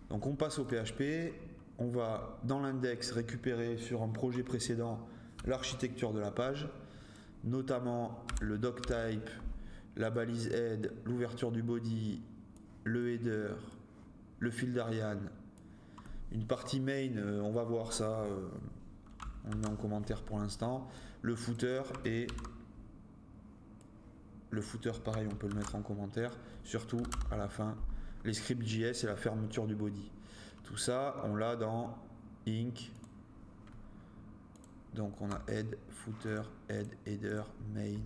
Donc on passe au PHP, on va dans l'index récupérer sur un projet précédent l'architecture de la page, notamment le doctype, la balise head, l'ouverture du body, le header, le fil d'Ariane, une partie main, on va voir ça, on met en commentaire pour l'instant, le footer et le footer pareil on peut le mettre en commentaire, surtout à la fin, les scripts JS et la fermeture du body. Tout ça on l'a dans Inc. Donc on a head, footer, head, header, main.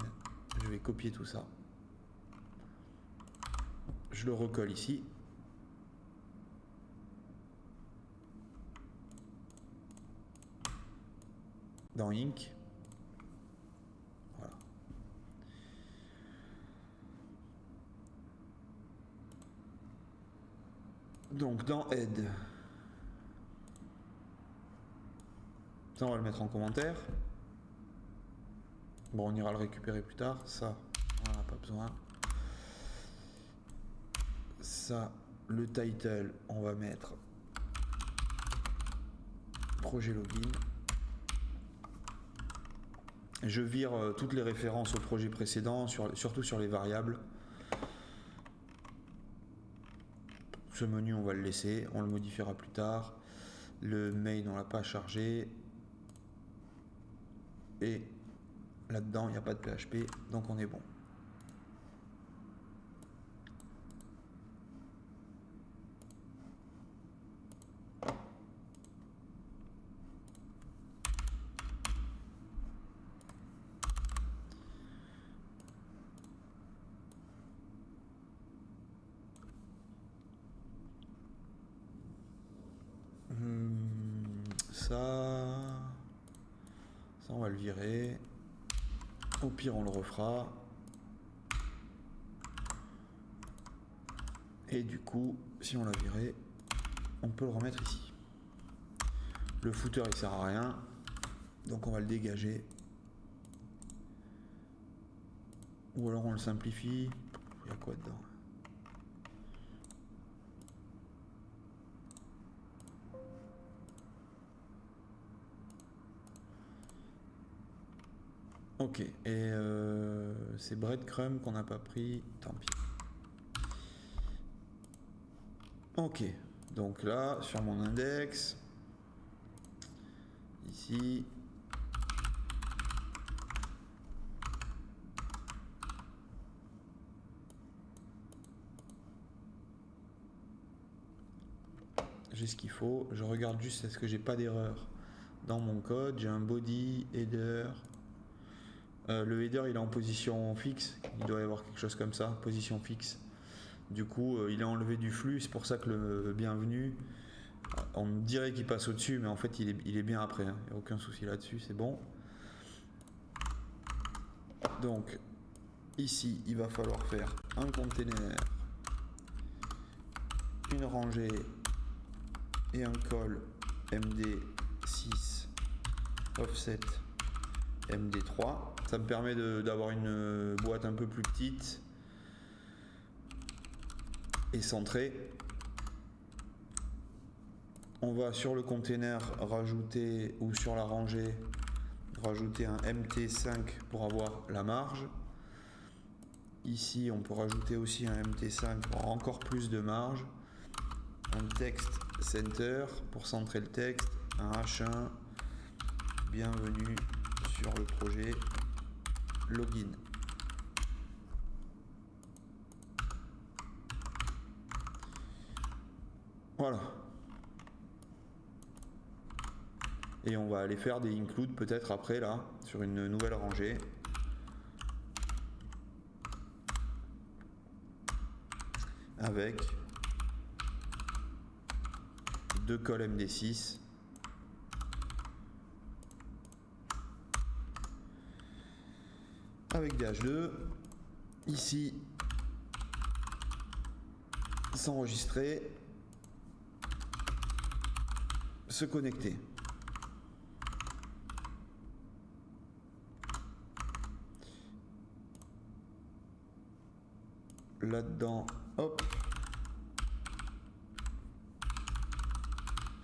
Je vais copier tout ça. Je le recolle ici. Dans Inc. Voilà. Donc dans Head, ça on va le mettre en commentaire. Bon, on ira le récupérer plus tard. Ça, on n'en a pas besoin. Ça, le title, on va mettre projet login. Je vire toutes les références au projet précédent, surtout sur les variables. Ce menu, on va le laisser, on le modifiera plus tard. Le main, on l'a pas chargé. Et là-dedans, il n'y a pas de PHP, donc on est bon. Ça on va le virer. Au pire on le refera. Et du coup, si on l'a viré, on peut le remettre ici. Le footer il sert à rien, donc on va le dégager. Ou alors on le simplifie. Il y a quoi dedans ? Ok, et c'est breadcrumb qu'on n'a pas pris, tant pis. Ok, donc là, sur mon index, ici, j'ai ce qu'il faut. Je regarde juste est-ce que j'ai pas d'erreur dans mon code. J'ai un body, header. Le header il est en position fixe, il doit y avoir quelque chose comme ça, position fixe. Du coup il est enlevé du flux, c'est pour ça que le bienvenu, on dirait qu'il passe au-dessus, mais en fait il est bien après, hein. Il n'y a aucun souci là-dessus, c'est bon. Donc ici il va falloir faire un container, une rangée et un call MD6 offset MD3. Ça me permet d'avoir une boîte un peu plus petite et centrée. On va sur le container rajouter, ou sur la rangée, rajouter un MT5 pour avoir la marge. Ici, on peut rajouter aussi un MT5 pour avoir encore plus de marge. Un text center pour centrer le texte. Un H1, bienvenue sur le projet login. Voilà. Et on va aller faire des includes peut-être après là, sur une nouvelle rangée. Avec 2 calls MD6. Avec des H2. Ici, s'enregistrer, se connecter. Là-dedans, hop,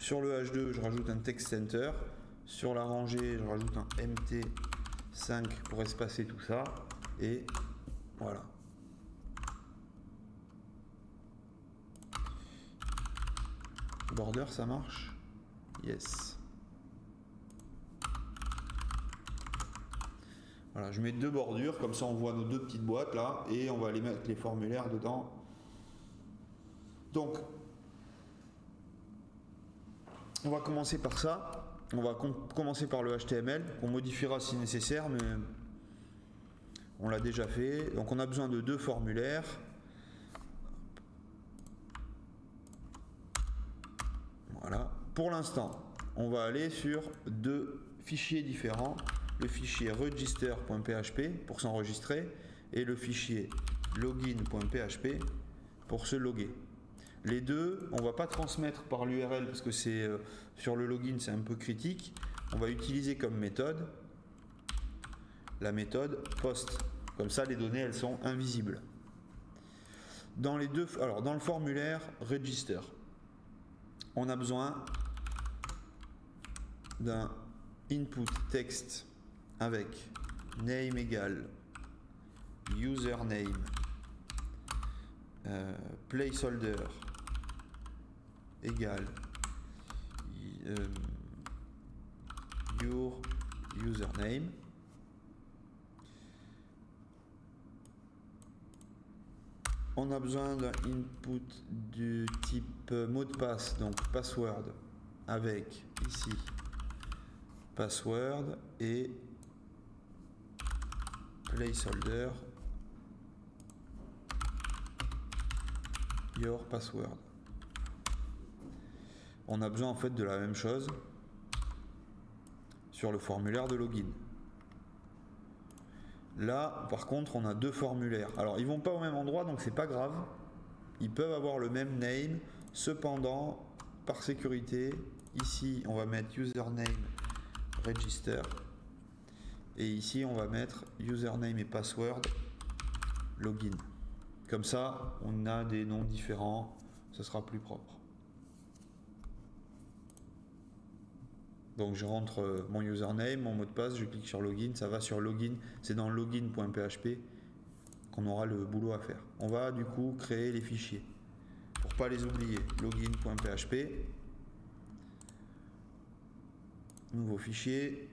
Sur le H2, je rajoute un text center. Sur la rangée, je rajoute un MT5 pour espacer tout ça. Et voilà. Border, ça marche? Yes. Voilà, je mets 2 bordures, comme ça on voit nos 2 petites boîtes là, et on va aller mettre les formulaires dedans. Donc, on va commencer par ça. On va commencer par le HTML, qu'on modifiera si nécessaire, mais on l'a déjà fait. Donc on a besoin de 2 formulaires. Voilà. Pour l'instant, on va aller sur 2 fichiers différents. Le fichier register.php pour s'enregistrer et le fichier login.php pour se loguer. Les deux, on ne va pas transmettre par l'URL parce que c'est sur le login, c'est un peu critique. On va utiliser comme méthode la méthode post. Comme ça, les données, elles sont invisibles. Dans les deux, alors dans le formulaire register, on a besoin d'un input text avec name égale username placeholder égale your username. On a besoin d'un input du type mot de passe, donc password, avec ici password et placeholder your password. On a besoin en fait de la même chose sur le formulaire de login. Là, par contre, on a 2 formulaires. Alors, ils vont pas au même endroit, donc c'est pas grave. Ils peuvent avoir le même name. Cependant, par sécurité, ici, on va mettre username register. Et ici, on va mettre username et password login. Comme ça, on a des noms différents. Ce sera plus propre. Donc je rentre mon username, mon mot de passe, je clique sur login, ça va sur login, c'est dans login.php qu'on aura le boulot à faire. On va du coup créer les fichiers pour pas les oublier. Login.php, nouveau fichier,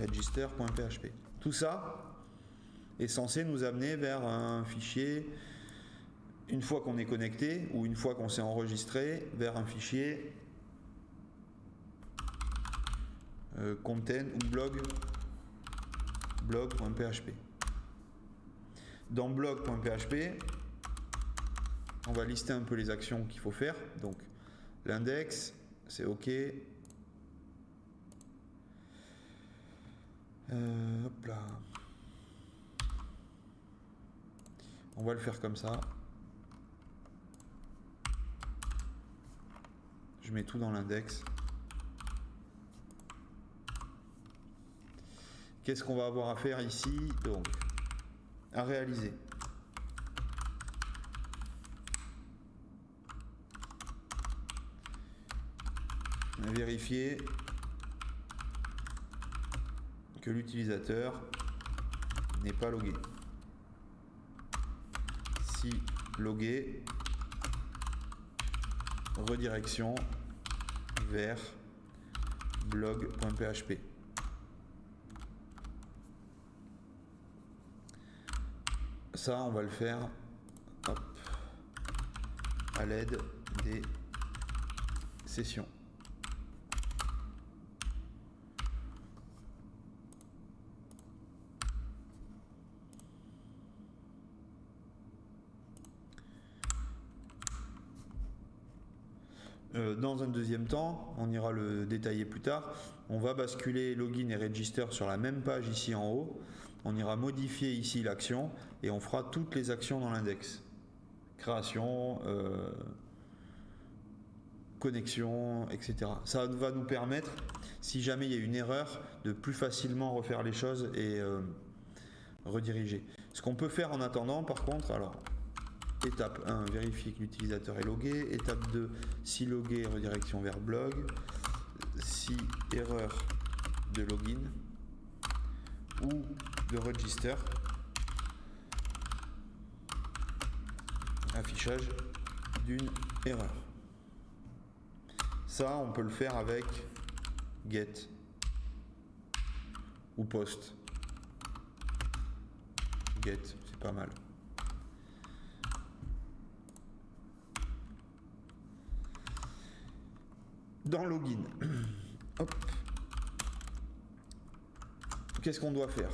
register.php. Tout ça est censé nous amener vers un fichier, une fois qu'on est connecté ou une fois qu'on s'est enregistré, vers un fichier content ou blog.php. Dans blog.php, on va lister un peu les actions qu'il faut faire. Donc l'index, c'est OK. Hop là. On va le faire comme ça. Je mets tout dans l'index. Qu'est-ce qu'on va avoir à faire ici? Donc, à réaliser. Vérifier que l'utilisateur n'est pas logué. Si logué, redirection vers blog.php. Ça, on va le faire à l'aide des sessions. Dans un deuxième temps, on ira le détailler plus tard, on va basculer login et register sur la même page ici en haut. On ira modifier ici l'action et on fera toutes les actions dans l'index. Création, connexion, etc. Ça va nous permettre, si jamais il y a une erreur, de plus facilement refaire les choses et rediriger. Ce qu'on peut faire en attendant, par contre, alors, Étape 1, vérifier que l'utilisateur est logué. Étape 2, si logué, redirection vers blog. Si erreur de login ou de register, affichage d'une erreur. Ça, on peut le faire avec get ou post. Get, c'est pas mal. Dans login, hop. Qu'est-ce qu'on doit faire?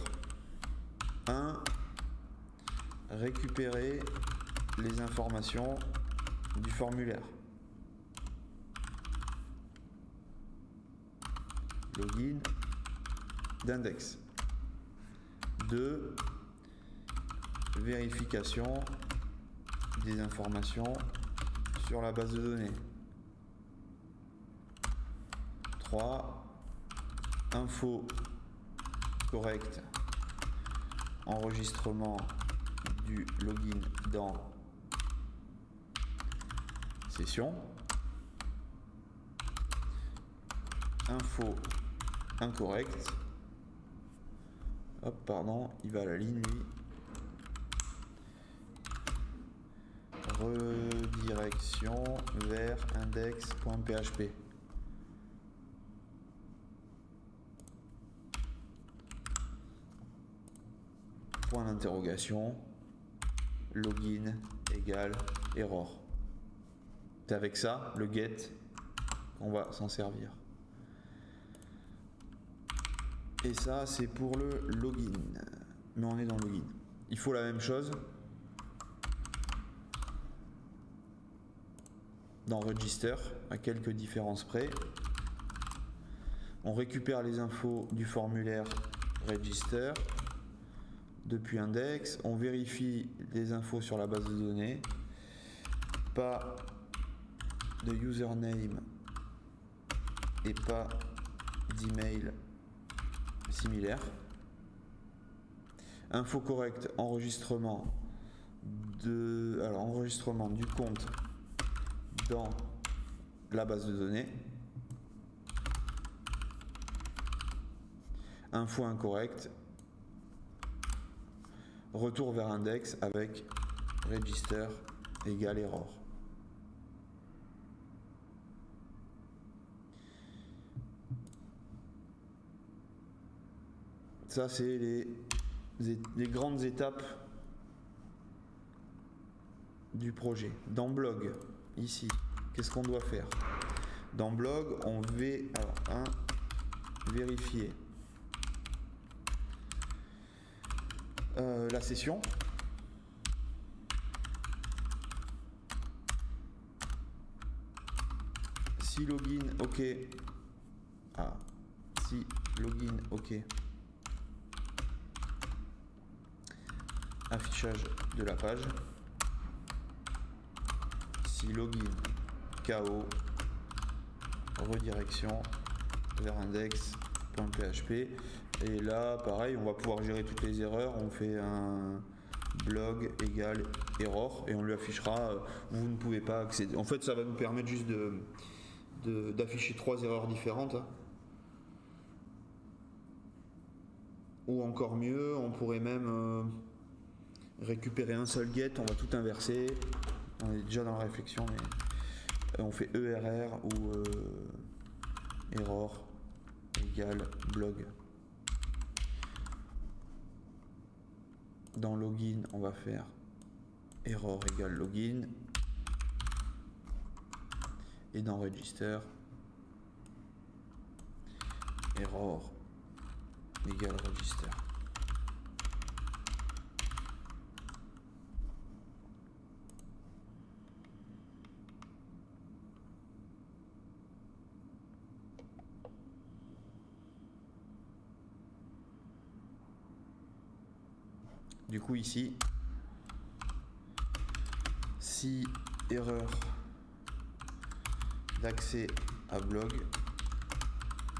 1. Récupérer les informations du formulaire. Login d'index. 2. Vérification des informations sur la base de données. 3. Info correcte. Enregistrement du login dans session. Info incorrecte. Hop, pardon, il va à la ligne lui. Redirection vers index.php. Point d'interrogation, login égale error. C'est avec ça, le get, qu'on va s'en servir. Et ça, c'est pour le login. Mais on est dans le login. Il faut la même chose dans register, à quelques différences près. On récupère les infos du formulaire register depuis index, on vérifie les infos sur la base de données, pas de username et pas d'email similaire. Info correcte, enregistrement du compte dans la base de données. Info incorrecte, retour vers index avec register égale error. Ça, c'est les grandes étapes du projet. Dans blog, ici, qu'est-ce qu'on doit faire? Dans blog, on va vérifier la session. Si login OK. Si login OK. Affichage de la page. Si login KO. Redirection vers index.php. Et là, pareil, on va pouvoir gérer toutes les erreurs. On fait un blog égale error et on lui affichera vous ne pouvez pas accéder. En fait, ça va nous permettre juste d'afficher 3 erreurs différentes. Ou encore mieux, on pourrait même récupérer un seul get. On va tout inverser. On est déjà dans la réflexion, mais on fait ERR ou error égale blog. Dans login, on va faire error égale login. Et dans register, error égale register. Du coup ici, si erreur d'accès à blog,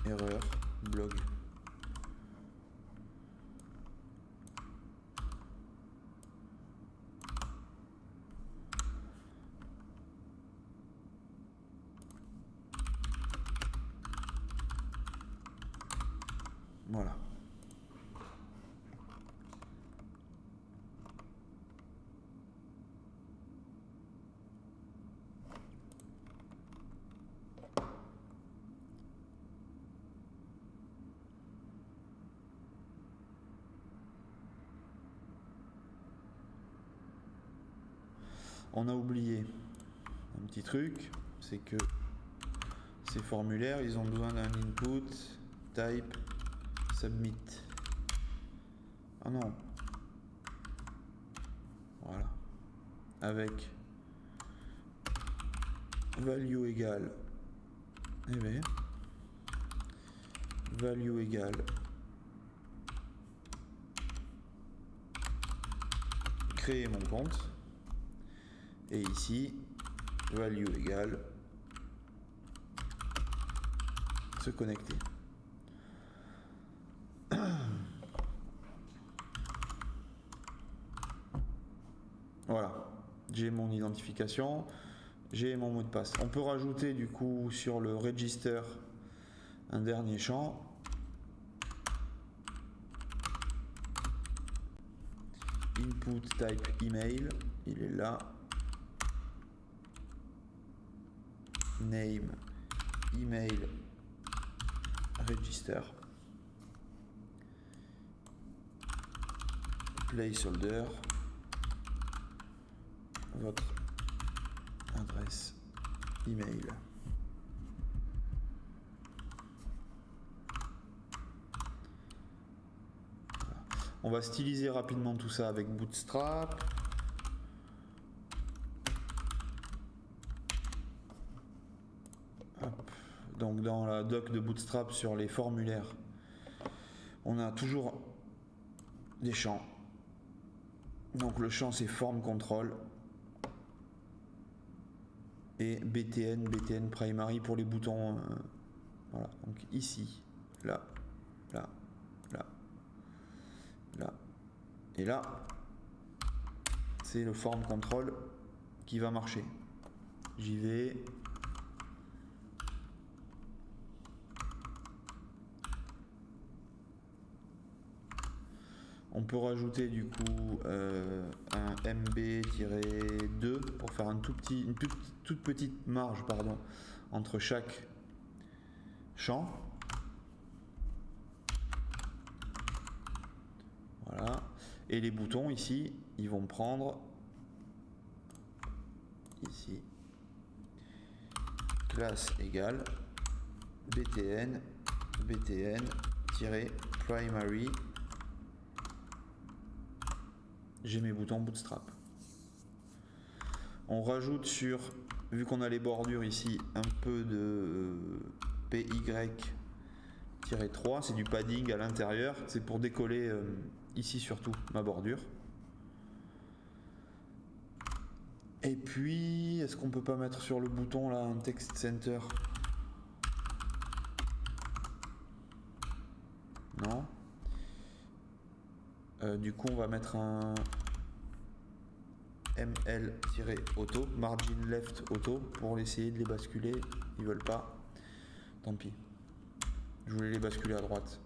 erreur blog. Voilà. On a oublié un petit truc, c'est que ces formulaires, ils ont besoin d'un input type submit. Ah non. Voilà. Avec value égale. Eh bien, value égale créer mon compte. Et ici, value égale se connecter. Voilà, j'ai mon identification, j'ai mon mot de passe. On peut rajouter du coup sur le register un dernier champ. Input type email, il est là. Name email register. Placeholder. Votre adresse email. Voilà. On va styliser rapidement tout ça avec Bootstrap. Hop. Donc dans la doc de Bootstrap sur les formulaires, on a toujours des champs. Donc le champ c'est form control. Et BTN primary pour les boutons. Voilà, donc ici, là, là, là, là, et là, c'est le form control qui va marcher. J'y vais. On peut rajouter du coup un MB-2 pour faire une toute petite marge entre chaque champ. Voilà. Et les boutons ici, ils vont prendre ici classe égale btn-primary. J'ai mes boutons Bootstrap. On rajoute vu qu'on a les bordures ici, un peu de PY-3, c'est du padding à l'intérieur, c'est pour décoller ici surtout ma bordure. Et puis, est-ce qu'on peut pas mettre sur le bouton là un text center? Non. Du coup, on va mettre un ML-auto, margin left auto, pour essayer de les basculer. Ils veulent pas. Tant pis. Je voulais les basculer à droite.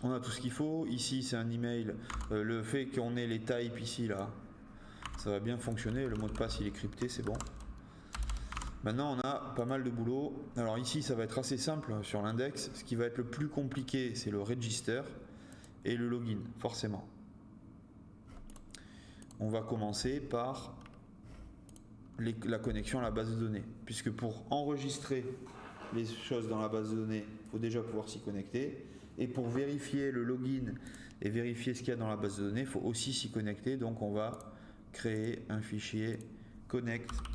On a tout ce qu'il faut. Ici, c'est un email. Le fait qu'on ait les types ici, là, ça va bien fonctionner. Le mot de passe, il est crypté, c'est bon. Maintenant, on a pas mal de boulot. Alors ici, ça va être assez simple sur l'index. Ce qui va être le plus compliqué, c'est le register et le login, forcément. On va commencer par la connexion à la base de données. Puisque pour enregistrer les choses dans la base de données, il faut déjà pouvoir s'y connecter. Et pour vérifier le login et vérifier ce qu'il y a dans la base de données, il faut aussi s'y connecter. Donc on va créer un fichier connect.php.